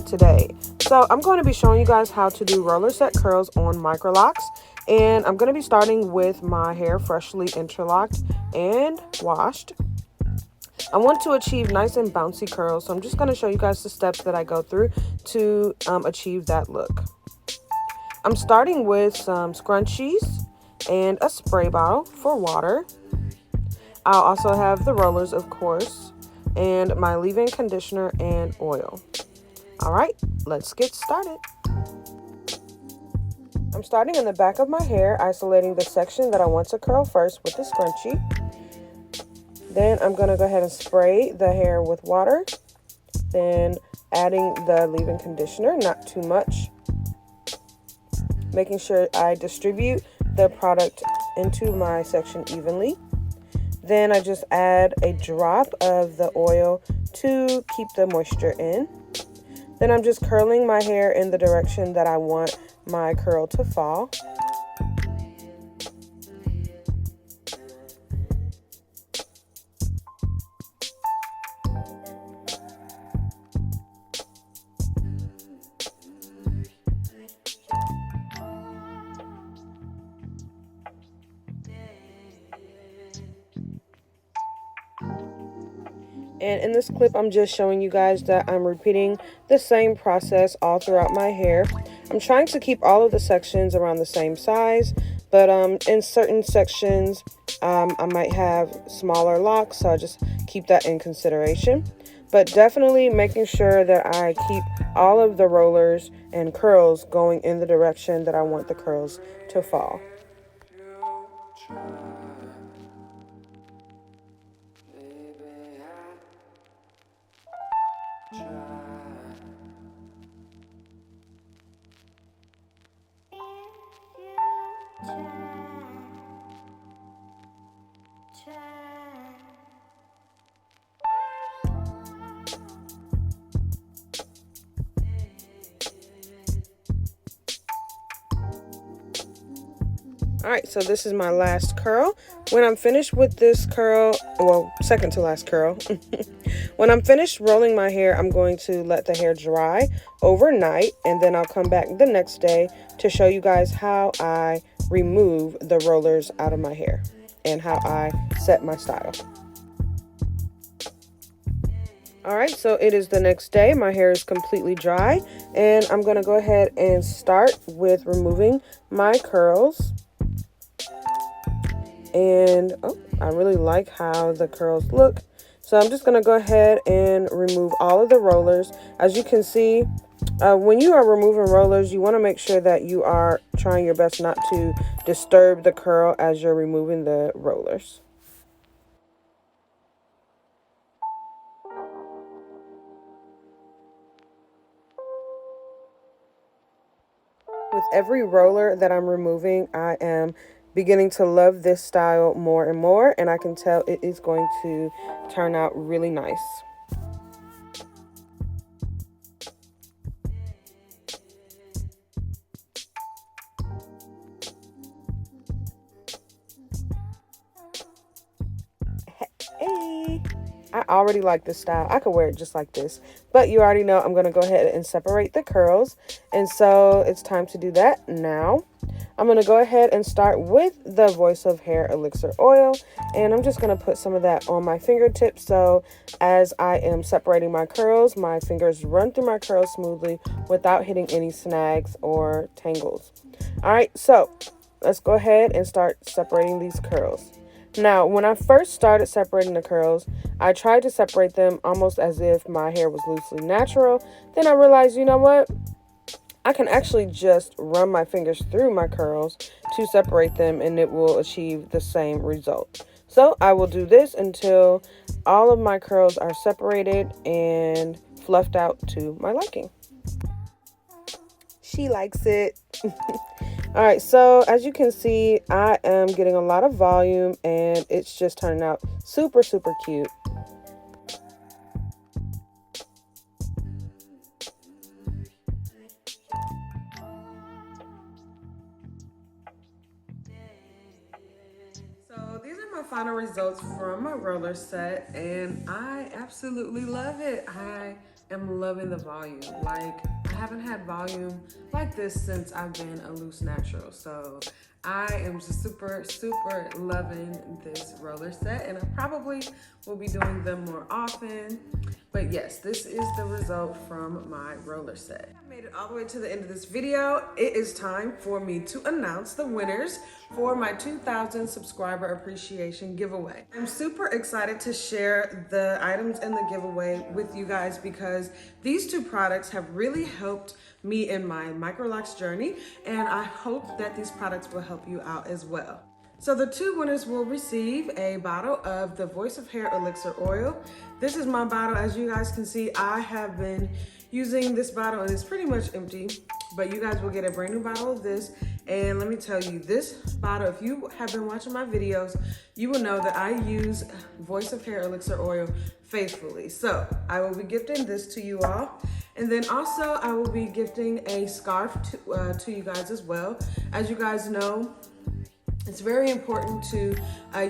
today. So I'm going to be showing you guys how to do roller set curls on Microlocs, and I'm going to be starting with my hair freshly interlocked and washed. I want to achieve nice and bouncy curls, so I'm just going to show you guys the steps that I go through to achieve that look. I'm starting with some scrunchies and a spray bottle for water. I'll also have the rollers, of course, and my leave-in conditioner and oil. All right, let's get started. I'm starting in the back of my hair, isolating the section that I want to curl first with the scrunchie. Then I'm going to go ahead and spray the hair with water. Then adding the leave-in conditioner, not too much. Making sure I distribute the product into my section evenly. Then I just add a drop of the oil to keep the moisture in. Then I'm just curling my hair in the direction that I want my curl to fall. And in this clip, I'm just showing you guys that I'm repeating the same process all throughout my hair. I'm trying to keep all of the sections around the same size, but in certain sections, I might have smaller locks, so I just keep that in consideration. But definitely making sure that I keep all of the rollers and curls going in the direction that I want the curls to fall. Alright, so this is my last curl. When I'm finished with this curl, well, second to last curl, when I'm finished rolling my hair, I'm going to let the hair dry overnight, and then I'll come back the next day to show you guys how I remove the rollers out of my hair and how I set my style. Alright, so it is the next day. My hair is completely dry, and I'm going to go ahead and start with removing my curls. And I really like how the curls look. So I'm just going to go ahead and remove all of the rollers. As you can see, when you are removing rollers, you want to make sure that you are trying your best not to disturb the curl as you're removing the rollers. With every roller that I'm removing, I am beginning to love this style more and more, and I can tell it is going to turn out really nice. Hey, I already like this style. I could wear it just like this, but you already know I'm going to go ahead and separate the curls, and so it's time to do that now. I'm going to go ahead and start with the Voice of Hair Elixir Oil, and I'm just going to put some of that on my fingertips, so as I am separating my curls, my fingers run through my curls smoothly without hitting any snags or tangles. Alright, so let's go ahead and start separating these curls. Now, when I first started separating the curls, I tried to separate them almost as if my hair was loosely natural. Then I realized, you know what? I can actually just run my fingers through my curls to separate them, and it will achieve the same result. So I will do this until all of my curls are separated and fluffed out to my liking. She likes it. Alright, so as you can see, I am getting a lot of volume, and it's just turning out super, super cute. So these are my final results from my roller set, and I absolutely love it. I am loving the volume. Like, I haven't had volume like this since I've been a loose natural. So I am just super loving this roller set, and I probably will be doing them more often. But yes, this is the result from my roller set. I made it all the way to the end of this video. It is time for me to announce the winners for my 2,000 subscriber appreciation giveaway. I'm super excited to share the items in the giveaway with you guys because these two products have really helped me in my Microlocs journey, and I hope that these products will help you out as well. So the two winners will receive a bottle of the Voice of Hair Elixir Oil. This is my bottle. As you guys can see, I have been using this bottle and it's pretty much empty, but you guys will get a brand new bottle of this. And let me tell you, this bottle, if you have been watching my videos, you will know that I use Voice of Hair Elixir Oil faithfully. So I will be gifting this to you all. And then also I will be gifting a scarf to you guys as well. As you guys know, it's very important to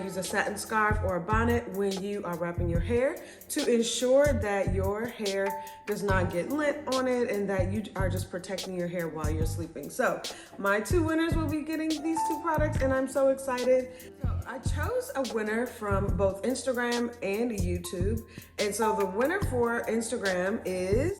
use a satin scarf or a bonnet when you are wrapping your hair to ensure that your hair does not get lint on it and that you are just protecting your hair while you're sleeping. So my two winners will be getting these two products and I'm so excited. So I chose a winner from both Instagram and YouTube. And so the winner for Instagram is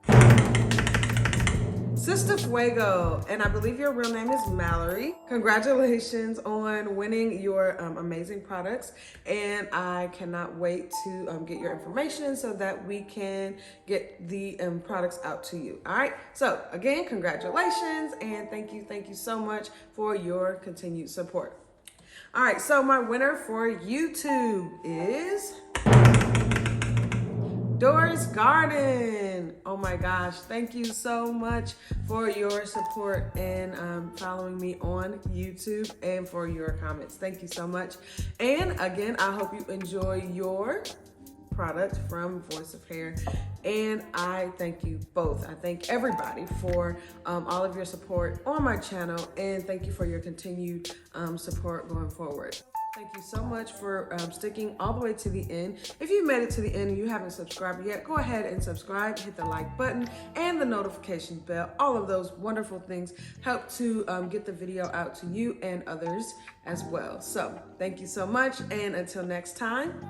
Sister Fuego, and I believe your real name is Mallory. Congratulations on winning your amazing products, and I cannot wait to get your information so that we can get the products out to you. All right, so again, congratulations, and thank you so much for your continued support. All right, so my winner for YouTube is Doris Garden. Oh my gosh, thank you so much for your support and following me on YouTube and for your comments. Thank you so much. And again, I hope you enjoy your product from Voice of Hair. And I thank you both. I thank everybody for all of your support on my channel, and thank you for your continued support going forward. Thank you so much for sticking all the way to the end. If you made it to the end and you haven't subscribed yet, go ahead and subscribe, hit the like button and the notification bell. All of those wonderful things help to get the video out to you and others as well. So thank you so much, and until next time,